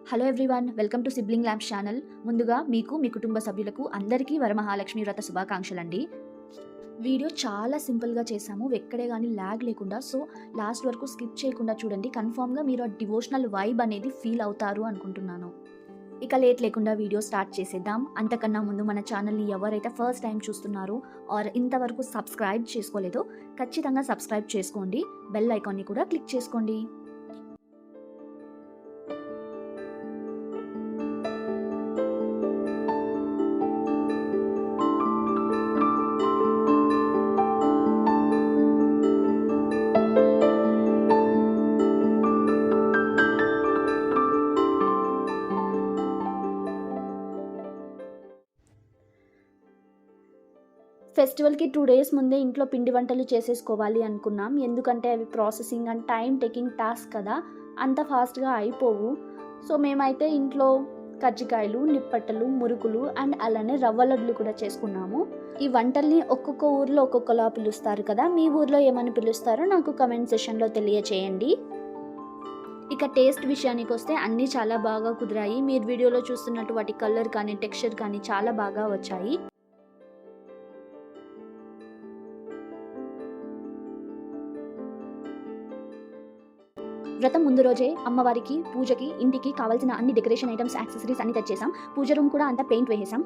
Hello everyone, welcome to sibling lamps channel. ముందుగా మీకు మీ కుటుంబ సభ్యులకు అందరికీ వరమహాలక్ష్మి వ్రత శుభాకాంక్షలండి. వీడియో చాలా సింపుల్గా చేశాము, ఎక్కడే కానీ ల్యాగ్ లేకుండా. సో లాస్ట్ వరకు స్కిప్ చేయకుండా చూడండి. కన్ఫామ్గా మీరు ఆ డివోషనల్ వైబ్ అనేది ఫీల్ అవుతారు అనుకుంటున్నాను. ఇక లేట్ లేకుండా వీడియో స్టార్ట్ చేసేద్దాం. అంతకన్నా ముందు మన ఛానల్ని ఎవరైతే ఫస్ట్ టైం చూస్తున్నారో ఆర్ ఇంతవరకు సబ్స్క్రైబ్ చేసుకోలేదో ఖచ్చితంగా సబ్స్క్రైబ్ చేసుకోండి. బెల్ ఐకాన్ని కూడా క్లిక్ చేసుకోండి. ఫెస్టివల్కి 2 days ముందే ఇంట్లో పిండి వంటలు చేసేసుకోవాలి అనుకున్నాం. ఎందుకంటే అవి processing and time taking task కదా, అంత ఫాస్ట్గా అయిపోవు. సో మేమైతే ఇంట్లో కజ్జికాయలు, నిప్పట్టలు, మురుకులు అండ్ అలానే రవ్వ లడ్లు కూడా చేసుకున్నాము. ఈ వంటల్ని ఒక్కొక్క ఊర్లో ఒక్కొక్కలా పిలుస్తారు కదా, మీ ఊర్లో ఏమని పిలుస్తారో నాకు కమెంట్ సెషన్లో తెలియచేయండి. ఇక టేస్ట్ విషయానికి వస్తే అన్నీ చాలా బాగా కుదిరాయి. మీరు వీడియోలో చూస్తున్నట్టు వాటి కలర్ కానీ టెక్స్చర్ కానీ చాలా బాగా వచ్చాయి. వ్రతం ముందు రోజే అమ్మవారికి పూజకి ఇంటికి కావాల్సిన అన్ని డెకరేషన్ ఐటమ్స్, యాక్సెసరీస్ అన్ని తెచ్చేసాం. పూజ రూమ్ కూడా అంతా పెయింట్ వేసేసాం.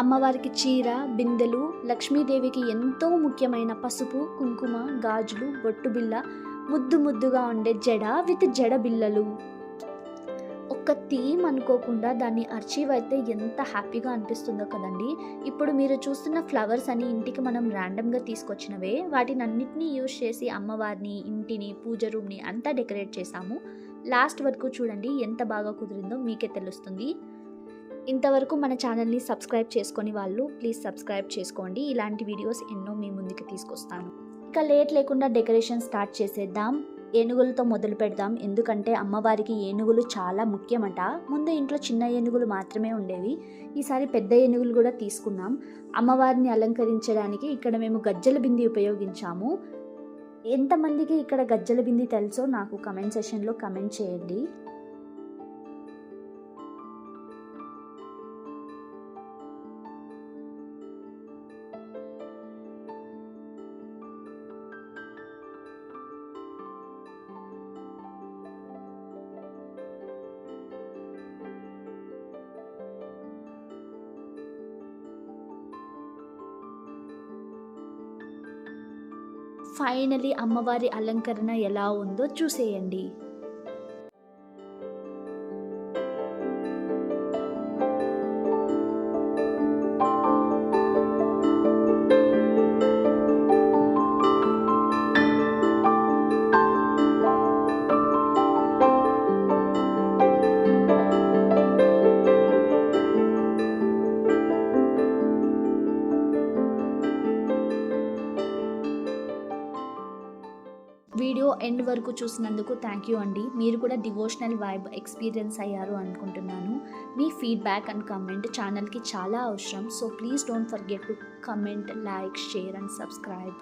అమ్మవారికి చీర, బిందెలు, లక్ష్మీదేవికి ఎంతో ముఖ్యమైన పసుపు, కుంకుమ, గాజులు, బొట్టు బిళ్ళ, ముద్దు ముద్దుగా ఉండే జడ విత్ జడ బిళ్ళలు. ఒక్క థీమ్ అనుకోకుండా దాన్ని అచీవ్ అయితే ఎంత హ్యాపీగా అనిపిస్తుందో కదండి. ఇప్పుడు మీరు చూస్తున్న ఫ్లవర్స్ అని ఇంటికి మనం ర్యాండమ్గా తీసుకొచ్చినవే. వాటిని అన్నిటినీ యూజ్ చేసి అమ్మవారిని, ఇంటిని, పూజ రూమ్ని అంతా డెకరేట్ చేసాము. లాస్ట్ వరకు చూడండి, ఎంత బాగా కుదిరిందో మీకే తెలుస్తుంది. ఇంతవరకు మన ఛానల్ని సబ్స్క్రైబ్ చేసుకొని వాళ్ళు ప్లీజ్ సబ్స్క్రైబ్ చేసుకోండి. ఇలాంటి వీడియోస్ ఎన్నో మీ ముందుకు తీసుకొస్తాను. ఇక లేట్ లేకుండా డెకరేషన్ స్టార్ట్ చేసేద్దాం. ఏనుగులతో మొదలు పెడదాం, ఎందుకంటే అమ్మవారికి ఏనుగులు చాలా ముఖ్యమట. ముందు ఇంట్లో చిన్న ఏనుగులు మాత్రమే ఉండేవి, ఈసారి పెద్ద ఏనుగులు కూడా తీసుకున్నాం. అమ్మవారిని అలంకరించడానికి ఇక్కడ మేము గజ్జల బింది ఉపయోగించాము. ఎంతమందికి ఇక్కడ గజ్జల బింది తెలుసో నాకు కమెంట్ సెషన్లో కమెంట్ చేయండి. ఫైనలీ అమ్మవారి అలంకరణ ఎలా ఉందో చూసేయండి. వీడియో ఎండ్ వరకు చూసినందుకు థ్యాంక్ యూ అండి. మీరు కూడా డివోషనల్ వైబ్ ఎక్స్పీరియన్స్ అయ్యారు అనుకుంటున్నాను. మీ ఫీడ్బ్యాక్ అండ్ కమెంట్ ఛానల్కి చాలా అవసరం. So please don't forget to comment, like, share and subscribe.